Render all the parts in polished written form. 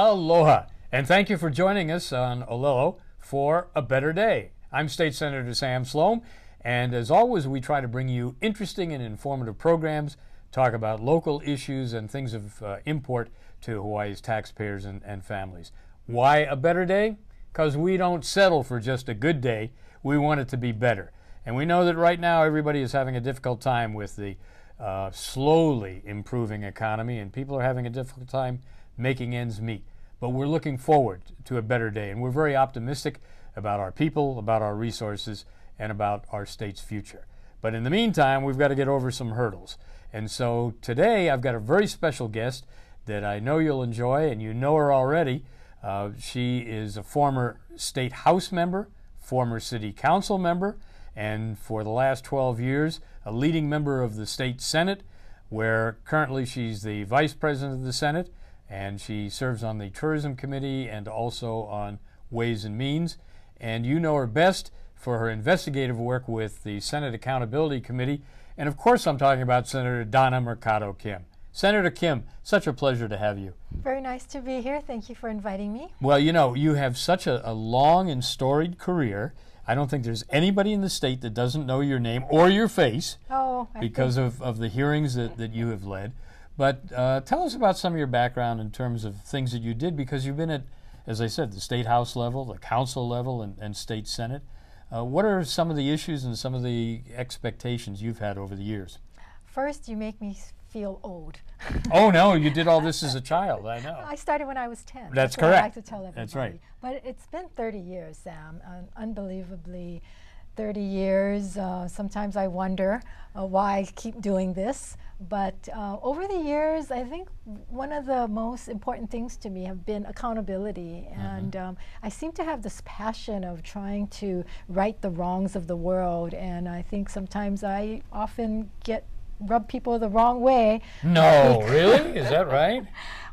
Aloha, and thank you for joining us on Olelo for a Better Day. I'm State Senator Sam Slom, and as always, we try to bring you interesting and informative programs, talk about local issues and things of import to Hawaii's taxpayers and families. Why a better day? Because we don't settle for just a good day. We want it to be better. And we know that right now everybody is having a difficult time with the slowly improving economy, and people are having a difficult time making ends meet. But we're looking forward to a better day, and we're very optimistic about our people, about our resources, and about our state's future. But in the meantime, we've got to get over some hurdles. And so today I've got a very special guest that I know you'll enjoy, and you know her already. She is a former state house member, former city council member, and for the last 12 years, a leading member of the state Senate, where currently she's the vice president of the Senate, and she serves on the Tourism Committee and also on Ways and Means. And you know her best for her investigative work with the Senate Accountability Committee. And of course, I'm talking about Senator Donna Mercado Kim. Senator Kim, such a pleasure to have you. Very nice to be here. Thank you for inviting me. Well, you know, you have such a long and storied career. I don't think there's anybody in the state that doesn't know your name or your face because of the hearings that you have led. But tell us about some of your background in terms of things that you did, because you've been at, as I said, the state house level, the council level, and state senate. What are some of the issues and some of the expectations you've had over the years? First, you make me feel old. Oh, no, you did all this as a child, I know. I started when I was 10. That's correct. What I like to tell everybody. That's right. But it's been 30 years, Sam, unbelievably 30 years. Sometimes I wonder why I keep doing this. But over the years, I think one of the most important things to me have been accountability. And I seem to have this passion of trying to right the wrongs of the world. And I think sometimes I often rub people the wrong way. No, really? Is that right?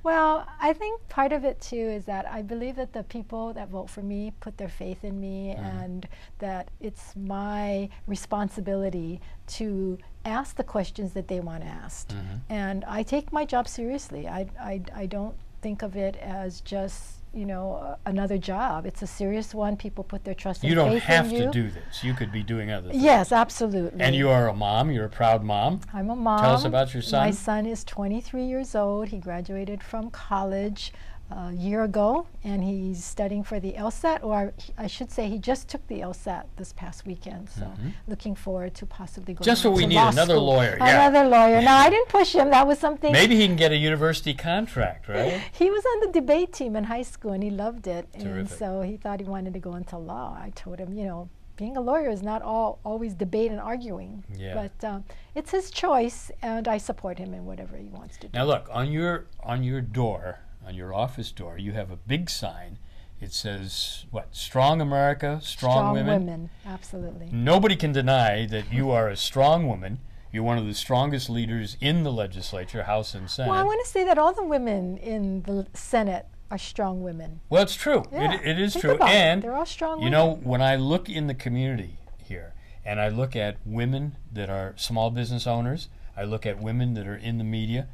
Well, I think part of it too is that I believe that the people that vote for me put their faith in me, and that it's my responsibility to ask the questions that they want asked. And I take my job seriously. I don't think of it as just, you know, another job. It's a serious one. People put their trust and faith in you. You don't have to do this. You could be doing other things. Yes, absolutely. And you are a mom. You're a proud mom. I'm a mom. Tell us about your son. My son is 23 years old. He graduated from college a year ago, and he's studying for the LSAT, or I should say he just took the LSAT this past weekend, so looking forward to possibly going just to what we need, law another school. lawyer. Yeah. Another lawyer. No, I didn't push him. That was something. Maybe he can get a university contract, right? He was on the debate team in high school, and he loved it. Terrific. And so he thought he wanted to go into law. I told him, you know, being a lawyer is not always debate and arguing. Yeah. But it's his choice, and I support him in whatever he wants to do. Now look, on your door, on your office door, you have a big sign. It says, what, Strong America, Strong Women? Strong women, absolutely. Nobody can deny that you are a strong woman. You're one of the strongest leaders in the legislature, House and Senate. Well, I want to say that all the women in the Senate are strong women. Well, it's true. Yeah, it is think true. about And, they're all strong you women. know, when I look in the community here, and I look at women that are small business owners, I look at women that are in the media,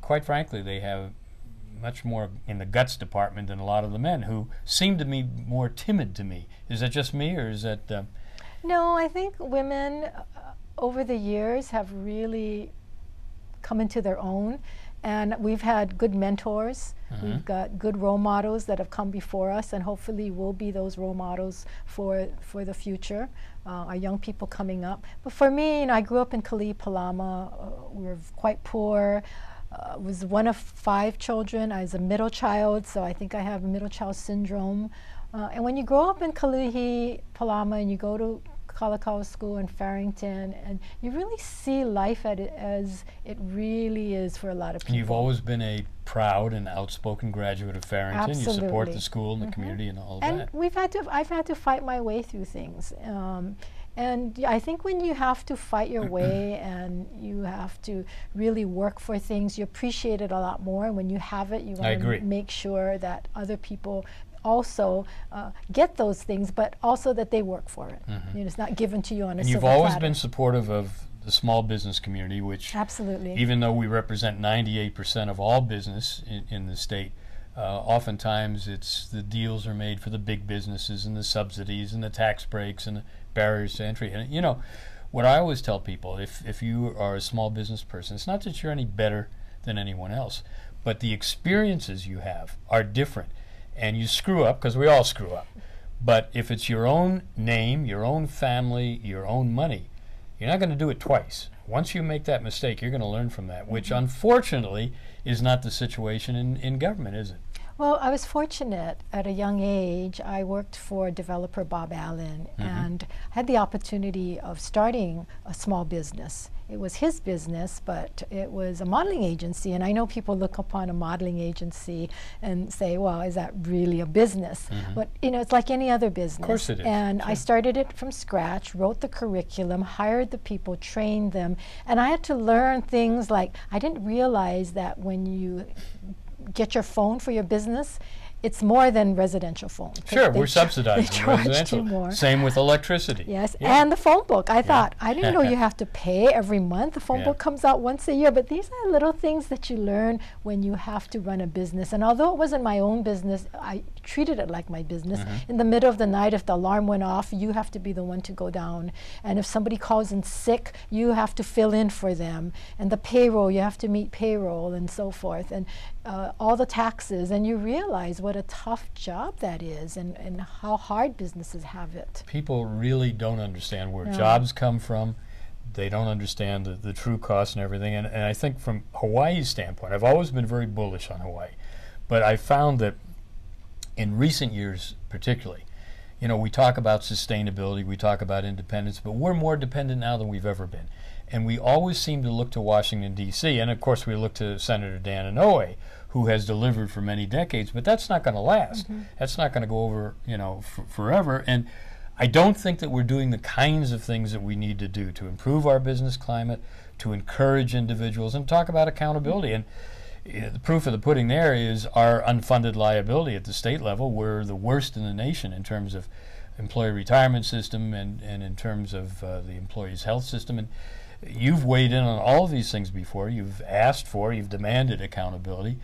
quite frankly, they have much more in the guts department than a lot of the men, who seem to be more timid to me. Is that just me, or is that... No, I think women over the years have really come into their own, and we've had good mentors. We've got good role models that have come before us, and hopefully we'll be those role models for the future, our young people coming up. But for me, you know, I grew up in Kalihi, Palama. We were quite poor. Was one of 5 children. I was a middle child, so I think I have middle child syndrome. And when you grow up in Kalihi, Palama, and you go to Kalakaua School in Farrington, and you really see life as it really is for a lot of people. And you've always been a proud and outspoken graduate of Farrington. Absolutely. You support the school and the community and all of that. And I've had to fight my way through things. And I think when you have to fight your way and you have to really work for things, you appreciate it a lot more. And when you have it, you want to make sure that other people also get those things, but also that they work for it. You know, it's not given to you on a silver platter. And you've always been supportive of the small business community, which absolutely, even though we represent 98% of all business in the state, Oftentimes it's the deals are made for the big businesses and the subsidies and the tax breaks and the barriers to entry. And you know, what I always tell people, if you are a small business person, it's not that you're any better than anyone else, but the experiences you have are different. And you screw up, because we all screw up. But if it's your own name, your own family, your own money, you're not going to do it twice. Once you make that mistake, you're going to learn from that, which unfortunately is not the situation in government, is it? Well, I was fortunate at a young age. I worked for developer Bob Allen and had the opportunity of starting a small business. It was his business, but it was a modeling agency. And I know people look upon a modeling agency and say, well, is that really a business? But, you know, it's like any other business. Of course it is. And I started it from scratch, wrote the curriculum, hired the people, trained them. And I had to learn things like, I didn't realize that when you get your phone for your business, it's more than residential phone. Sure, we're subsidizing residential. More. Same with electricity. Yes, and the phone book. I thought, I didn't know you have to pay every month. The phone book comes out once a year, but these are little things that you learn when you have to run a business. And although it wasn't my own business, I treated it like my business. In the middle of the night, if the alarm went off, you have to be the one to go down. And if somebody calls in sick, you have to fill in for them. And the payroll, you have to meet payroll and so forth. And all the taxes, and you realize what a tough job that is and how hard businesses have it. People really don't understand where jobs come from. They don't understand the true cost and everything. And I think from Hawaii's standpoint, I've always been very bullish on Hawaii. But I found that in recent years particularly, you know, we talk about sustainability, we talk about independence, but we're more dependent now than we've ever been. And we always seem to look to Washington, D.C., and of course we look to Senator Donna Mercado, who has delivered for many decades, but that's not going to last. That's not going to go over, you know, forever. And I don't think that we're doing the kinds of things that we need to do to improve our business climate, to encourage individuals, and talk about accountability. And the proof of the pudding there is our unfunded liability at the state level. We're the worst in the nation in terms of employee retirement system and in terms of the employee's health system. And you've weighed in on all of these things before. You've asked for, you've demanded accountability.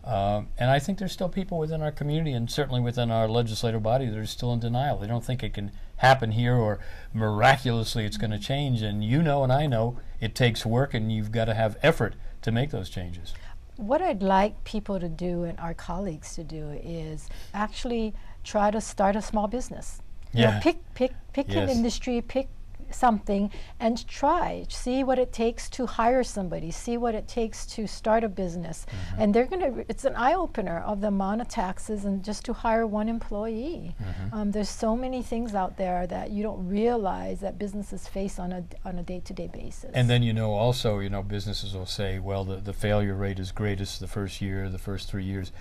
And I think there's still people within our community and certainly within our legislative body that are still in denial. They don't think it can happen here or miraculously it's going to change. And you know and I know it takes work and you've got to have effort to make those changes. What I'd like people to do and our colleagues to do is actually try to start a small business. You know, pick an industry, pick something and see what it takes to hire somebody, see what it takes to start a business. And they're it's an eye-opener of the amount of taxes and just to hire one employee. There's so many things out there that you don't realize that businesses face on a day-to-day basis. And then, you know, also, you know, businesses will say, well, the failure rate is greatest the first year, the first 3 years.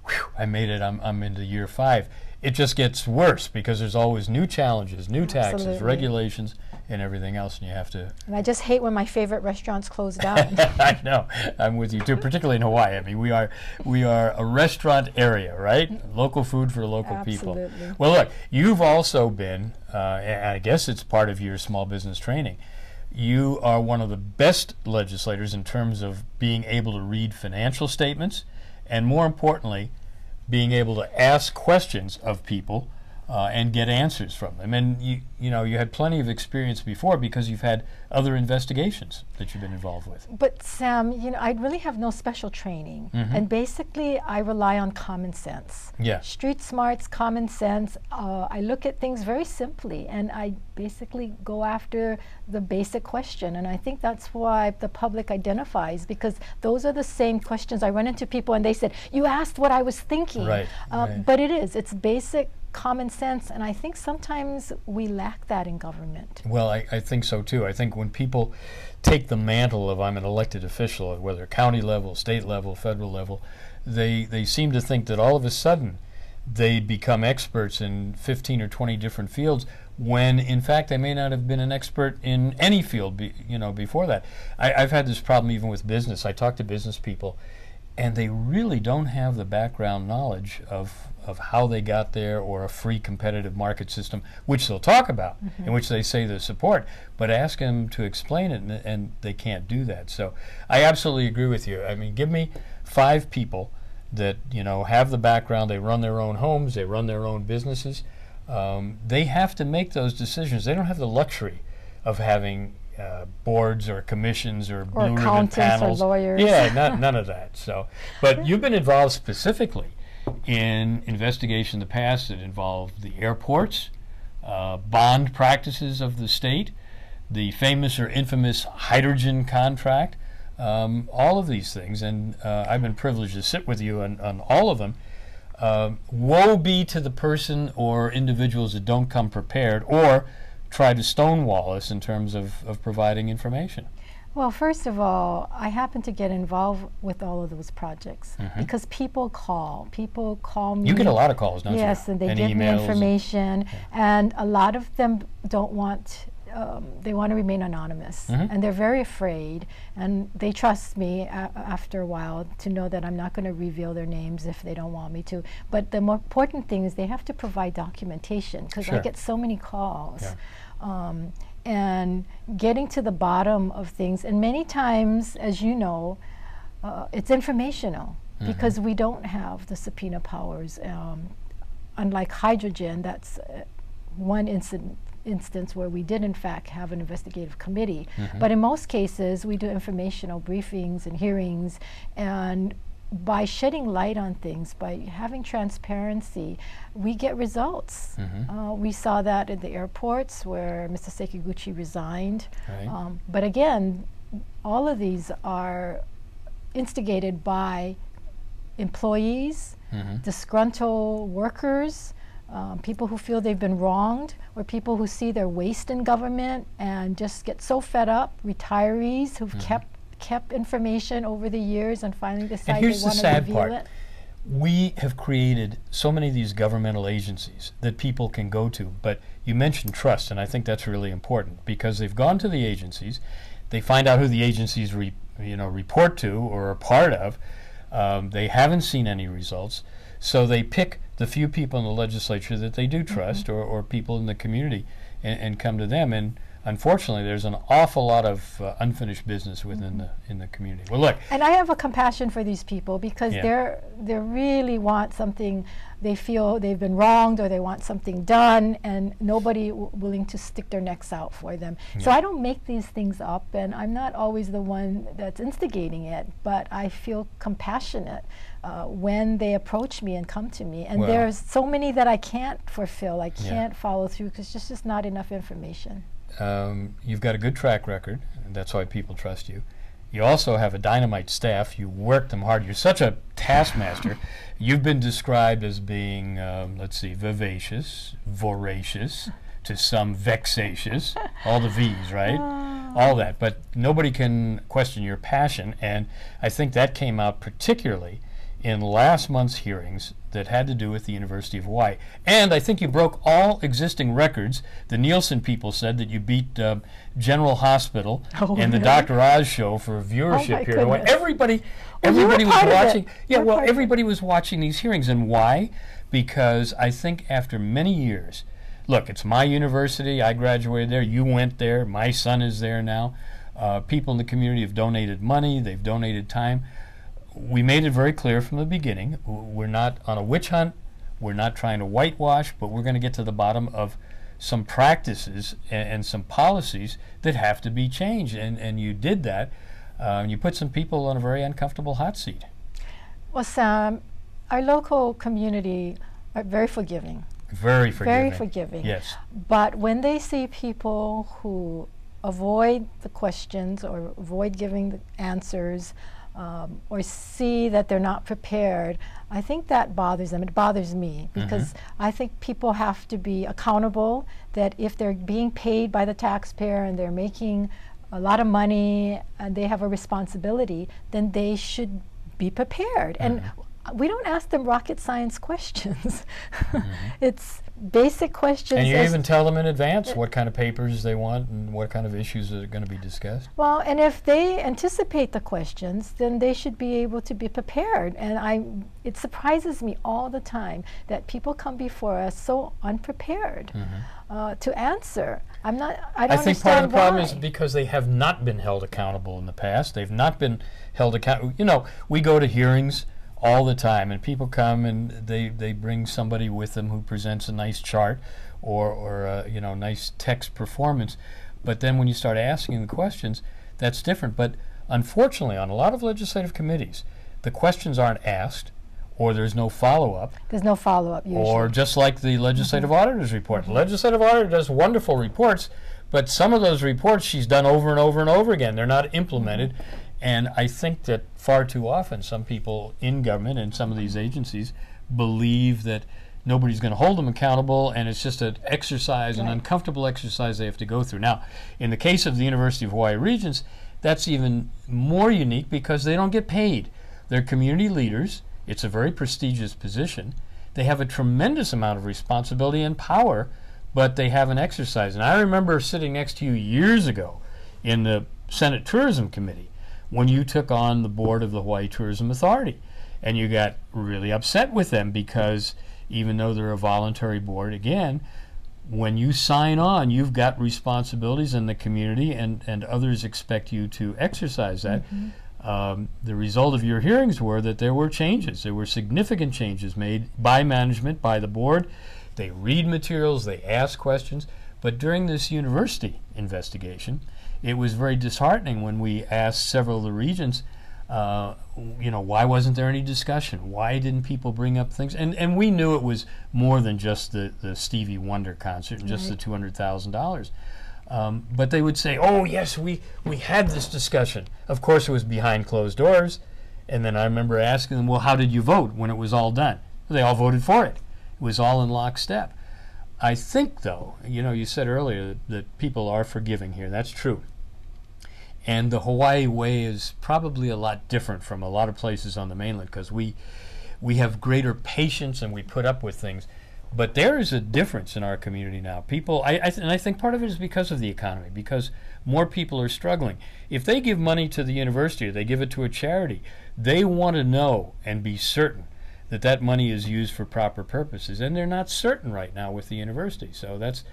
Whew, I made it, I'm into year 5. It just gets worse because there's always new challenges, new taxes, regulations, and everything else, and you have to... And I just hate when my favorite restaurants close down. I know, I'm with you too, particularly in Hawaii. I mean, we are a restaurant area, right? Local food for local people. Well, look, you've also been, and I guess it's part of your small business training, you are one of the best legislators in terms of being able to read financial statements, and more importantly, being able to ask questions of people and get answers from them. And you know, you had plenty of experience before because you've had other investigations that you've been involved with. But Sam, you know, I really have no special training, and basically I rely on common sense. Street smarts, common sense. I look at things very simply, and I basically go after the basic question, and I think that's why the public identifies, because those are the same questions. I run into people and they said, you asked what I was thinking. But it's basic common sense, and I think sometimes we lack that in government. Well, I think so too. I think when people take the mantle of I'm an elected official, whether county level, state level, federal level, they seem to think that all of a sudden they become experts in 15 or 20 different fields, when in fact they may not have been an expert in any field before that. I've had this problem even with business. I talk to business people and they really don't have the background knowledge of how they got there, or a free competitive market system, which they'll talk about, in which they say they support, but ask them to explain it, and they can't do that. So I absolutely agree with you. I mean, give me 5 people that, you know, have the background, they run their own homes, they run their own businesses. They have to make those decisions. They don't have the luxury of having boards or commissions or blue ribbon panels. Or lawyers. Yeah, none of that. So, but you've been involved specifically in investigation in the past that involved the airports, bond practices of the state, the famous or infamous hydrogen contract, all of these things. And I've been privileged to sit with you on all of them. Woe be to the person or individuals that don't come prepared or try to stonewall us in terms of providing information. Well, first of all, I happen to get involved with all of those projects because people call me. You get a lot of calls, don't you? Yes, and they give me information, and a lot of them don't want, they want to remain anonymous, and they're very afraid, and they trust me after a while to know that I'm not going to reveal their names if they don't want me to. But the more important thing is they have to provide documentation, because I get so many calls. And getting to the bottom of things, and many times, as you know, it's informational because we don't have the subpoena powers. Unlike hydrogen, that's one instance where we did in fact have an investigative committee. But in most cases, we do informational briefings and hearings, and by shedding light on things, by having transparency, we get results. We saw that at the airports where Mr. Sekiguchi resigned. But again, all of these are instigated by employees, disgruntled workers, people who feel they've been wronged, or people who see their waste in government and just get so fed up, retirees who've kept information over the years and finally decide they want to reveal it. We have created so many of these governmental agencies that people can go to, but you mentioned trust, and I think that's really important because they've gone to the agencies, they find out who the agencies report to or are part of. They haven't seen any results, so they pick the few people in the legislature that they do trust, or people in the community, and come to them. And unfortunately, there's an awful lot of unfinished business within the community. Well, look. And I have a compassion for these people because they really want something. They feel they've been wronged, or they want something done, and nobody willing to stick their necks out for them. So I don't make these things up, and I'm not always the one that's instigating it, but I feel compassionate when they approach me and come to me. And there's so many that I can't fulfill, I can't follow through because there's just not enough information. You've got a good track record, and that's why people trust you. You also have a dynamite staff. You work them hard. You're such a taskmaster. You've been described as being, let's see, vivacious, voracious, to some vexatious, all the V's, right? All that. But nobody can question your passion, and I think that came out particularly in last month's hearings that had to do with the University of Hawaii. And I think you broke all existing records. The Nielsen people said that you beat General Hospital and the Dr. Oz show for viewership here. Everybody was watching. Everybody was watching these hearings. And why? Because I think after many years, look, it's my university. I graduated there. You went there. My son is there now. People in the community have donated money. They've donated time. We made it very clear from the beginning, we're not on a witch hunt, we're not trying to whitewash, but we're going to get to the bottom of some practices and some policies that have to be changed. And you did that. You put some people on a very uncomfortable hot seat. Well, Sam, our local community are very forgiving. Very forgiving. Very forgiving. Yes. But when they see people who avoid the questions or avoid giving the answers, or see that they're not prepared, I think that bothers them. It bothers me because I think people have to be accountable, that if they're being paid by the taxpayer and they're making a lot of money and they have a responsibility, then they should be prepared. And we don't ask them rocket science questions. It's basic questions. And you even tell them in advance what kind of papers they want and what kind of issues are going to be discussed. Well, and if they anticipate the questions, then they should be able to be prepared. And it surprises me all the time that people come before us so unprepared to answer. I don't understand why. I think part of the problem is because they have not been held accountable in the past. They've not been held accountable. You know, we go to hearings all the time, and people come and they bring somebody with them who presents a nice chart or you know, nice text performance. But then when you start asking the questions, that's different. But unfortunately, on a lot of legislative committees, the questions aren't asked, or there's no follow-up. There's no follow-up usually. Or just like the legislative auditor's report. The legislative auditor does wonderful reports, but some of those reports she's done over and over and over again. They're not implemented. And I think that far too often some people in government and some of these agencies believe that nobody's going to hold them accountable, and it's just an exercise, an uncomfortable exercise they have to go through. Now, in the case of the University of Hawaii Regents, that's even more unique because they don't get paid. They're community leaders. It's a very prestigious position. They have a tremendous amount of responsibility and power, but they haven't exercised. And I remember sitting next to you years ago in the Senate Tourism Committee when you took on the board of the Hawaii Tourism Authority, and you got really upset with them because even though they're a voluntary board, again, when you sign on, you've got responsibilities in the community, and others expect you to exercise that. The result of your hearings were that there were changes. There were significant changes made by management, by the board. They read materials, they ask questions. But during this university investigation, it was very disheartening when we asked several of the regents, you know, why wasn't there any discussion? Why didn't people bring up things? And we knew it was more than just the Stevie Wonder concert and just the $200,000. But they would say, oh, yes, we had this discussion. Of course, it was behind closed doors. And then I remember asking them, well, how did you vote when it was all done? They all voted for it. It was all in lockstep. I think, though, you know, you said earlier that people are forgiving here. That's true. And the Hawaii way is probably a lot different from a lot of places on the mainland because we have greater patience and we put up with things. But there is a difference in our community now. People, and I think part of it is because of the economy, because more people are struggling. If they give money to the university or they give it to a charity, they want to know and be certain that that money is used for proper purposes. And they're not certain right now with the university. So that's,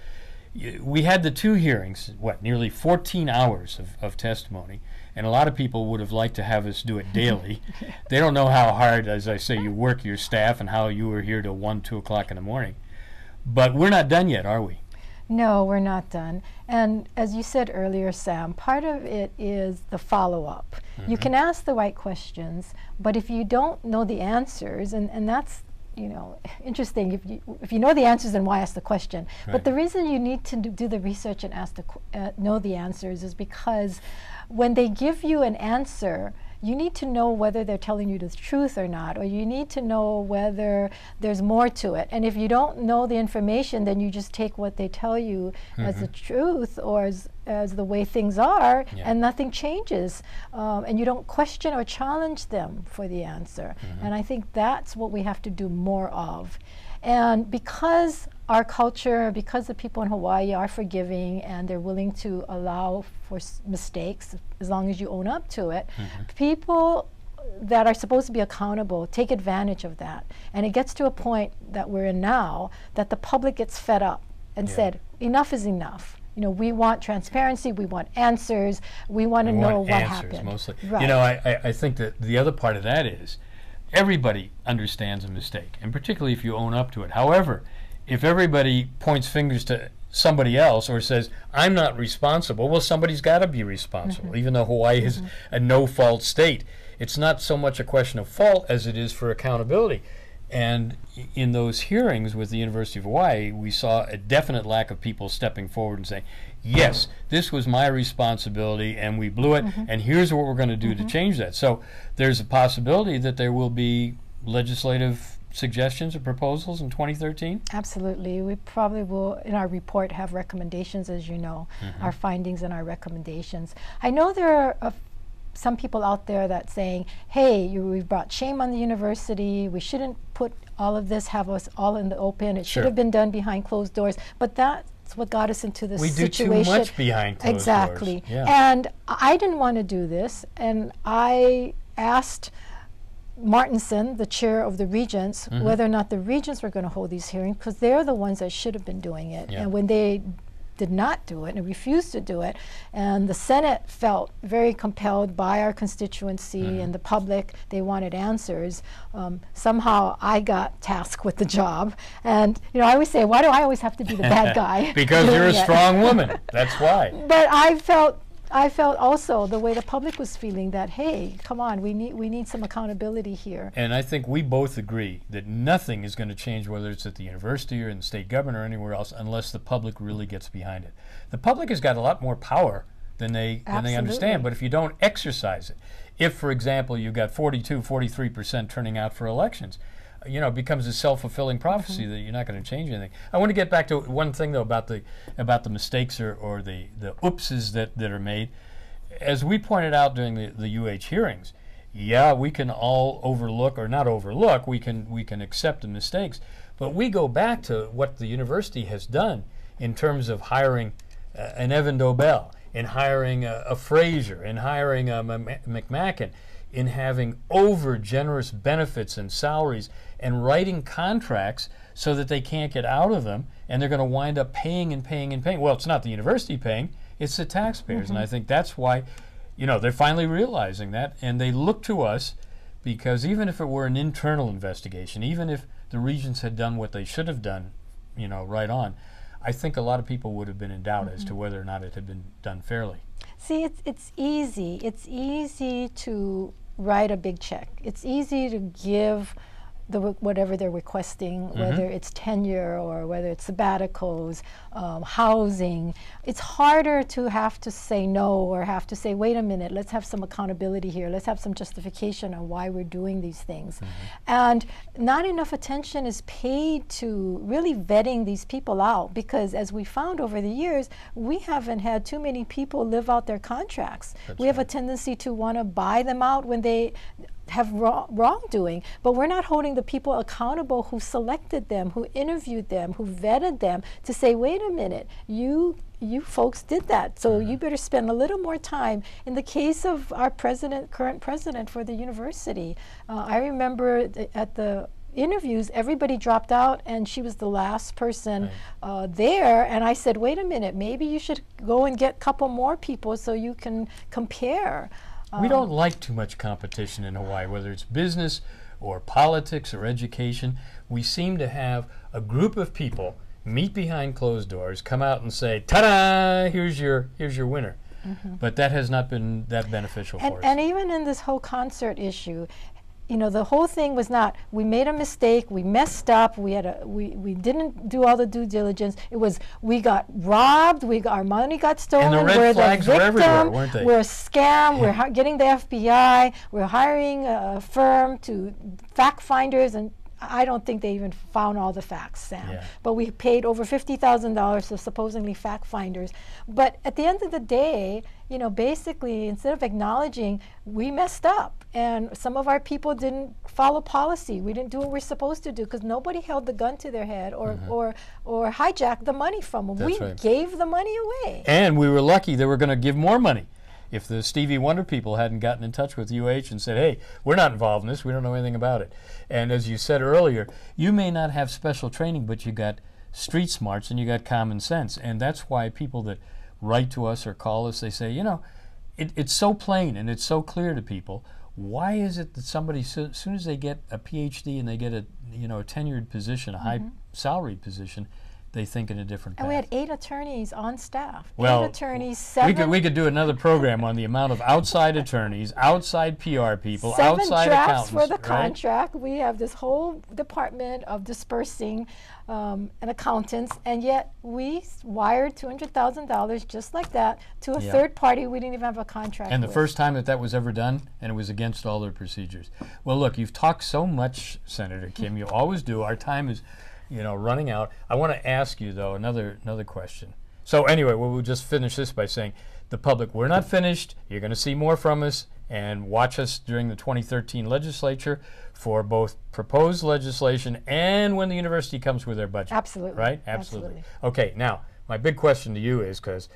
we had the two hearings, nearly 14 hours of testimony. And a lot of people would have liked to have us do it daily. They don't know how hard, as I say, you work your staff and how you were here till 1, 2 o'clock in the morning. But we're not done yet, are we? No, we're not done. And as you said earlier, Sam, part of it is the follow-up. You can ask the right questions, but if you don't know the answers, and that's, you know, interesting. If you know the answers, then why ask the question? Right. But the reason you need to do the research and ask know the answers is because when they give you an answer, you need to know whether they're telling you the truth or not, or you need to know whether there's more to it. And if you don't know the information, then you just take what they tell you as the truth or as the way things are, and nothing changes. And you don't question or challenge them for the answer. And I think that's what we have to do more of. And because our culture, because the people in Hawaii are forgiving and they're willing to allow for mistakes as long as you own up to it, people that are supposed to be accountable take advantage of that. And it gets to a point that we're in now that the public gets fed up and said, enough is enough. You know, we want transparency, we want answers, we want to know what happened. Mostly. Right. You know, I think that the other part of that is everybody understands a mistake, and particularly if you own up to it. However, if everybody points fingers to somebody else or says, I'm not responsible, well, somebody's got to be responsible, even though Hawaii is a no-fault state. It's not so much a question of fault as it is for accountability. And in those hearings with the University of Hawaii, we saw a definite lack of people stepping forward and saying, yes, this was my responsibility and we blew it, and here's what we're going to do to change that. So there's a possibility that there will be legislative suggestions or proposals in 2013? Absolutely. We probably will, in our report, have recommendations, as you know, our findings and our recommendations. I know there are some people out there that saying, hey, we've brought shame on the university, we shouldn't put all of this, have us all in the open, it should have been done behind closed doors, but that's what got us into this situation. We do too much behind closed doors. Exactly. And I didn't want to do this, and I asked Martinson, the chair of the Regents, whether or not the Regents were going to hold these hearings, because they're the ones that should have been doing it. And when they did not do it and refused to do it. And the Senate felt very compelled by our constituency and the public. They wanted answers. Somehow I got tasked with the job. And I always say, why do I always have to be the bad guy? Because you're a strong woman. That's why. But I felt also the way the public was feeling, that, hey, come on, we need some accountability here. And I think we both agree that nothing is going to change, whether it's at the university or in the state government or anywhere else, unless the public really gets behind it. The public has got a lot more power than they understand, but if you don't exercise it, if, for example, you've got 43% turning out for elections, it becomes a self-fulfilling prophecy that you're not going to change anything. I want to get back to one thing, though, about the mistakes or the oopses that are made. As we pointed out during the UH hearings, yeah, we can all overlook, or not overlook, we can accept the mistakes, but we go back to what the university has done in terms of hiring an Evan Dobell, in hiring a Fraser, in hiring a McMacken, in having over-generous benefits and salaries, and writing contracts so that they can't get out of them, and they're going to wind up paying and paying and paying. Well, it's not the university paying, it's the taxpayers, and I think that's why, they're finally realizing that, and they look to us, because even if it were an internal investigation, even if the regents had done what they should have done, right on, I think a lot of people would have been in doubt as to whether or not it had been done fairly. See, it's easy. It's easy to write a big check. It's easy to give whatever they're requesting, whether it's tenure or whether it's sabbaticals, housing. It's harder to have to say no, or have to say, wait a minute, let's have some accountability here. Let's have some justification on why we're doing these things. And not enough attention is paid to really vetting these people out, because as we found over the years, we haven't had too many people live out their contracts. We have a tendency to want to buy them out when they have wrongdoing, but we're not holding the people accountable who selected them, who interviewed them, who vetted them, to say, wait a minute, you folks did that, so you better spend a little more time. In the case of our current president for the university, I remember at the interviews, everybody dropped out, and she was the last person there, and I said, wait a minute, maybe you should go and get a couple more people so you can compare. We don't like too much competition in Hawaii, whether it's business or politics or education. We seem to have a group of people meet behind closed doors, come out and say, ta-da, here's your winner. But that has not been that beneficial for us. And even in this whole concert issue, the whole thing was not, we made a mistake, we messed up, we didn't do all the due diligence. It was, we got robbed, our money got stolen, and the red flags were everywhere, weren't they? We're a scam, we're getting the FBI, we're hiring a firm to fact finders, and I don't think they even found all the facts, Sam. But we paid over $50,000 to supposedly fact finders. But at the end of the day, basically, instead of acknowledging we messed up and some of our people didn't follow policy, we didn't do what we're supposed to do, because nobody held the gun to their head or hijacked the money from them. We gave the money away. And we were lucky they were going to give more money. If the Stevie Wonder people hadn't gotten in touch with UH and said, hey, we're not involved in this, we don't know anything about it. And as you said earlier, you may not have special training, but you got street smarts and you got common sense. And that's why people that write to us or call us, they say, it's so plain and it's so clear to people. Why is it that somebody, as soon as they get a PhD and they get a tenured position, a high salaried position, they think in a different path? And we had 8 attorneys on staff. Well, 8 attorneys, 7. We could do another program on the amount of outside attorneys, outside PR people, 7 outside drafts accountants. For the contract. We have this whole department of dispersing and accountants, and yet we wired $200,000 just like that to a third party we didn't even have a contract And the with. first time that was ever done, and it was against all their procedures. Well, look, you've talked so much, Senator Kim. You always do. Our time is running out. I want to ask you, though, another question. So anyway, we'll just finish this by saying, the public, we're not finished. You're going to see more from us, and watch us during the 2013 legislature for both proposed legislation and when the university comes with their budget. Absolutely. Right? Absolutely. Okay, now, my big question to you is, because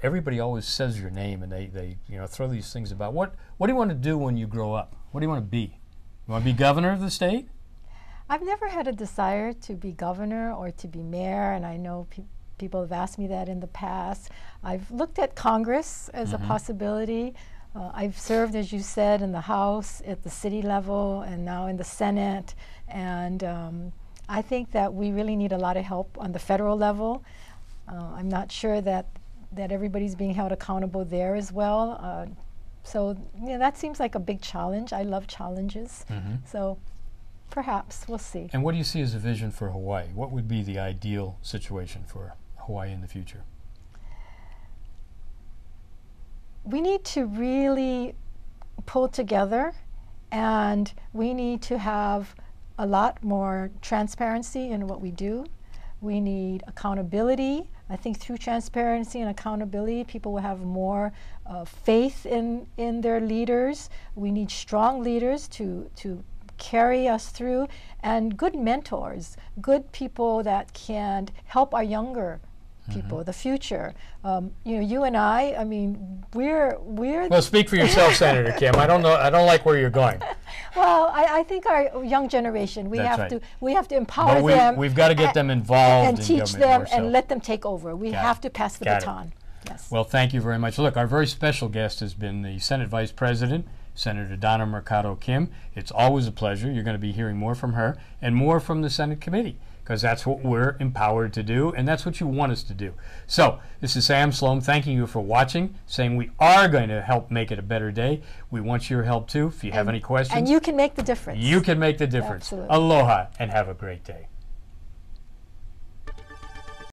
everybody always says your name, and they throw these things about, what do you want to do when you grow up? What do you want to be? You want to be governor of the state? I've never had a desire to be governor or to be mayor, and I know People have asked me that in the past. I've looked at Congress as a possibility. I've served, as you said, in the House, at the city level, and now in the Senate. And I think that we really need a lot of help on the federal level. I'm not sure that everybody's being held accountable there as well. So that seems like a big challenge. I love challenges. So perhaps, we'll see. And what do you see as a vision for Hawaii? What would be the ideal situation for Hawaii in the future? We need to really pull together, and we need to have a lot more transparency in what we do. We need accountability. I think through transparency and accountability, people will have more faith in their leaders. We need strong leaders to carry us through, and good mentors, good people that can help our younger people, the future. You and I mean, we're. Well, speak for yourself, Senator Kim. I don't like where you're going. Well, I think our young generation, we have to empower but them. We've got to get them involved and in teach them and let them take over. We have to pass the baton. Yes. Well, thank you very much. Look, our very special guest has been the Senate Vice President, Senator Donna Mercado Kim. It's always a pleasure. You're going to be hearing more from her and more from the Senate committee, because that's what we're empowered to do, and that's what you want us to do. So, this is Sam Slom thanking you for watching, saying we are going to help make it a better day. We want your help too. If you have any questions. And you can make the difference. You can make the difference. Absolutely. Aloha, and have a great day.